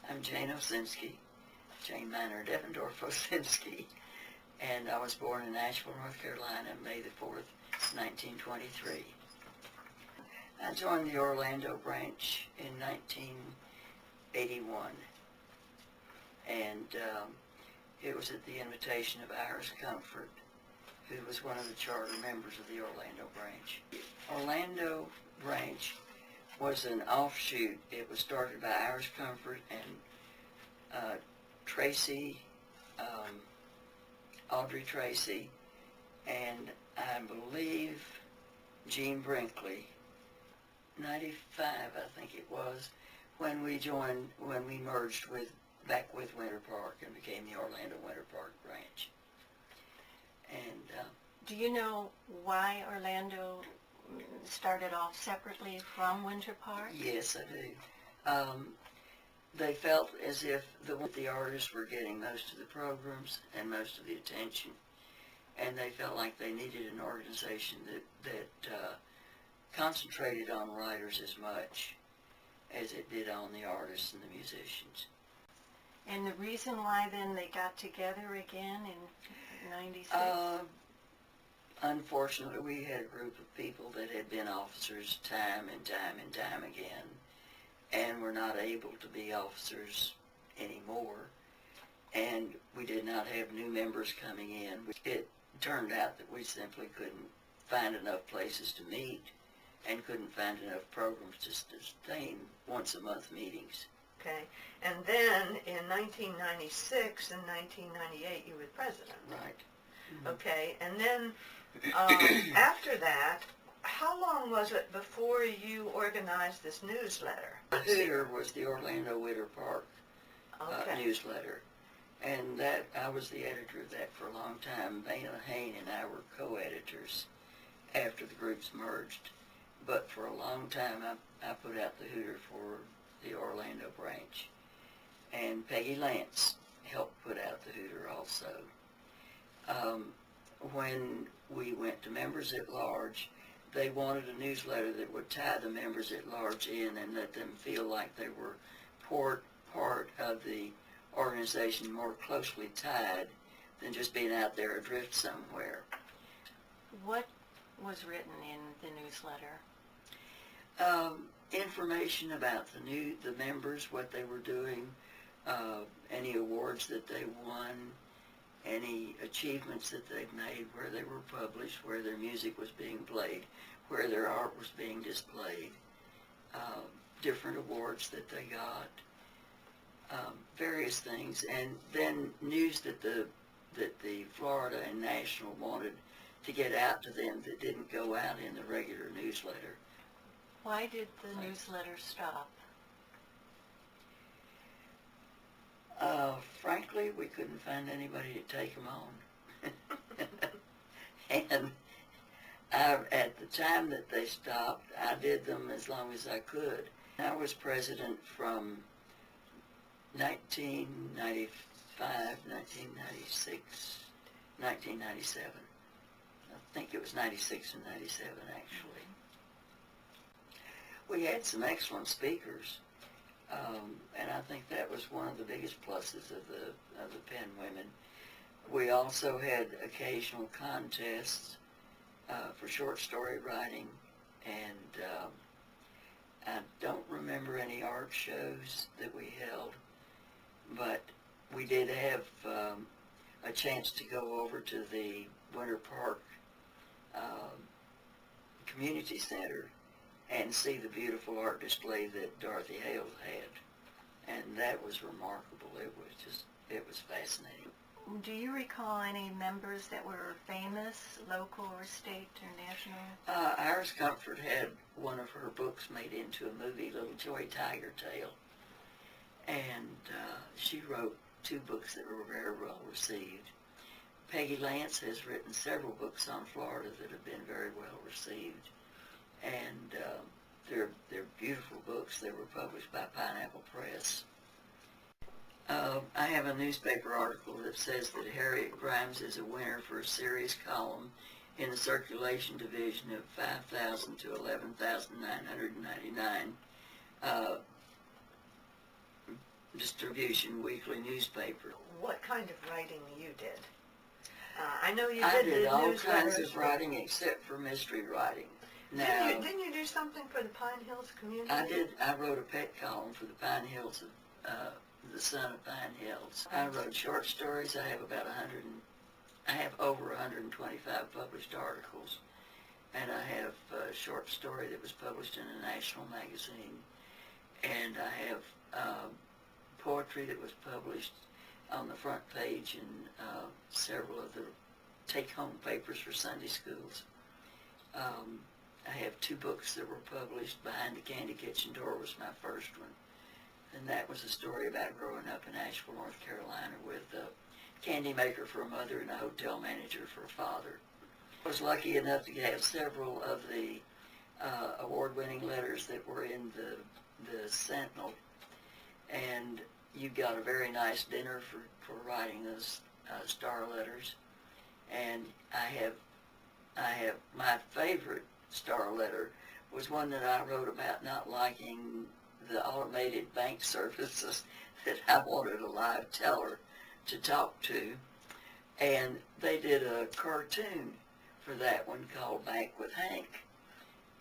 I'm Jane Oskinski, Jane Minor Devendorf Oskinski, and I was born in Asheville, North Carolina, May the 4th, 1923. I joined the Orlando branch in 1981, and it was at the invitation of Iris Comfort, who was one of the charter members of the Orlando branch. Orlando branch was an offshoot. It was started by Iris Comfort and Tracy, Audrey Tracy, and I believe Jean Brinkley. 95, I think it was, when we merged back with Winter Park and became the Orlando Winter Park branch. And do you know why Orlando started off separately from Winter Park? Yes, I do. They felt as if the artists were getting most of the programs and most of the attention, and they felt like they needed an organization that concentrated on writers as much as it did on the artists and the musicians. And the reason why then they got together again in 96? Unfortunately, we had a group of people that had been officers time and time again, and were not able to be officers anymore, and we did not have new members coming in. It turned out that we simply couldn't find enough places to meet and couldn't find enough programs to sustain once-a-month meetings. Okay, and then in 1996 and 1998 you were president. Right. Mm-hmm. Okay, and then after that, how long was it before you organized this newsletter? The Hooter was the Orlando Winter Park newsletter, and that I was the editor of that for a long time. Bana Hain and I were co-editors after the groups merged, but for a long time I put out the Hooter for the Orlando branch, and Peggy Lance helped put out the Hooter also. When we went to members at large, they wanted a newsletter that would tie the members at large in and let them feel like they were part of the organization, more closely tied than just being out there adrift somewhere. What was written in the newsletter? Information about the members, what they were doing, any awards that they won, any achievements that they've made, where they were published, where their music was being played, where their art was being displayed, different awards that they got, various things, and then news that the Florida and National wanted to get out to them that didn't go out in the regular newsletter. Why did the newsletter stop? Frankly, we couldn't find anybody to take them on. And at the time that they stopped, I did them as long as I could. I was president from 1995, 1996, 1997. I think it was 96 and 97, actually. We had some excellent speakers, and I think that was one of the biggest pluses of the Penn women. We also had occasional contests for short story writing, and I don't remember any art shows that we held, but we did have a chance to go over to the Winter Park Community Center and see the beautiful art display that Dorothy Hales had, and that was remarkable. It was fascinating. Do you recall any members that were famous, local or state or national? Iris Comfort had one of her books made into a movie, Little Joy Tiger Tale, and she wrote 2 books that were very well received. Peggy Lance has written several books on Florida that have been very well received, and they're beautiful books. They were published by Pineapple Press. I have a newspaper article that says that Harriet Grimes is a winner for a serious column in the circulation division of 5,000 to 11,999. distribution weekly newspaper. What kind of writing you did? I know you I did did the all newsletters. kinds of writing except for mystery writing. Now, Didn't you do something for the Pine Hills community? I did. I wrote a pet column for the Pine Hills of the Son of Pine Hills. I wrote short stories. I have about 100. I have over 125 published articles, and I have a short story that was published in a national magazine, and I have poetry that was published on the front page in several of the take-home papers for Sunday schools. I have 2 books that were published. Behind the Candy Kitchen Door was my first one, and that was a story about growing up in Asheville, North Carolina, with a candy maker for a mother and a hotel manager for a father. I was lucky enough to have several of the award-winning letters that were in the Sentinel, and you got a very nice dinner for writing those star letters. And I have my favorite star letter was one that I wrote about not liking the automated bank services, that I wanted a live teller to talk to, and they did a cartoon for that one called Bank with Hank,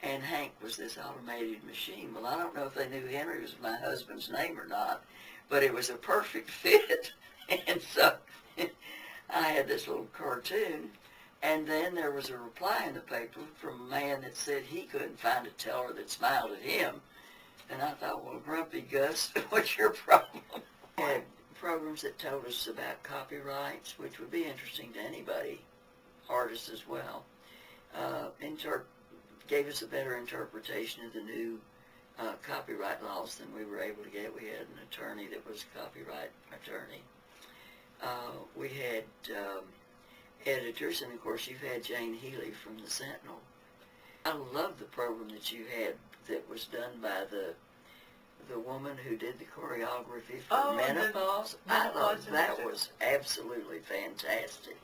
and Hank was this automated machine. Well, I don't know if they knew Henry was my husband's name or not, but it was a perfect fit. And so I had this little cartoon, and then there was a reply in the paper from a man that said he couldn't find a teller that smiled at him. And I thought, well, Grumpy Gus, what's your problem? We had programs that told us about copyrights, which would be interesting to anybody, artists as well. Gave us a better interpretation of the new copyright laws than we were able to get. We had an attorney that was a copyright attorney. We had editors, and of course you've had Jane Healy from the Sentinel. I love the program that you had that was done by the woman who did the choreography for Menopause. I thought that was absolutely fantastic.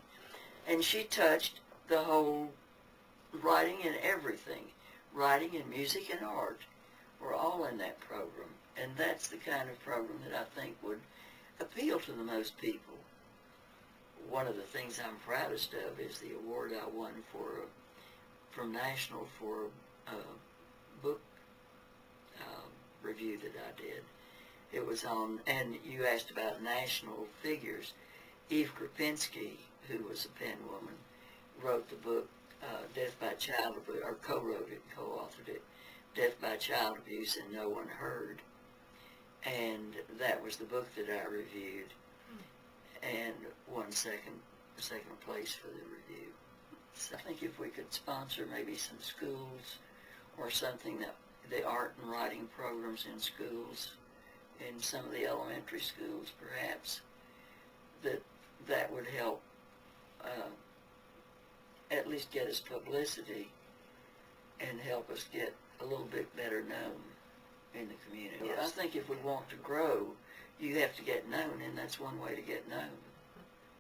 And she touched the whole writing and everything. Writing and music and art were all in that program. And that's the kind of program that I think would appeal to the most people. One of the things I'm proudest of is the award I won from National for a book review that I did. It was on, and you asked about national figures. Eve Krupinski, who was a pen woman, wrote the book Death by Child Abuse, or co-wrote it, co-authored it, Death by Child Abuse and No One Heard. And that was the book that I reviewed, and won second place for the review. So I think if we could sponsor maybe some schools or something, that the art and writing programs in schools, in some of the elementary schools perhaps, that would help at least get us publicity and help us get a little bit better known in the community. I think if we want to grow, you have to get known, and that's one way to get known.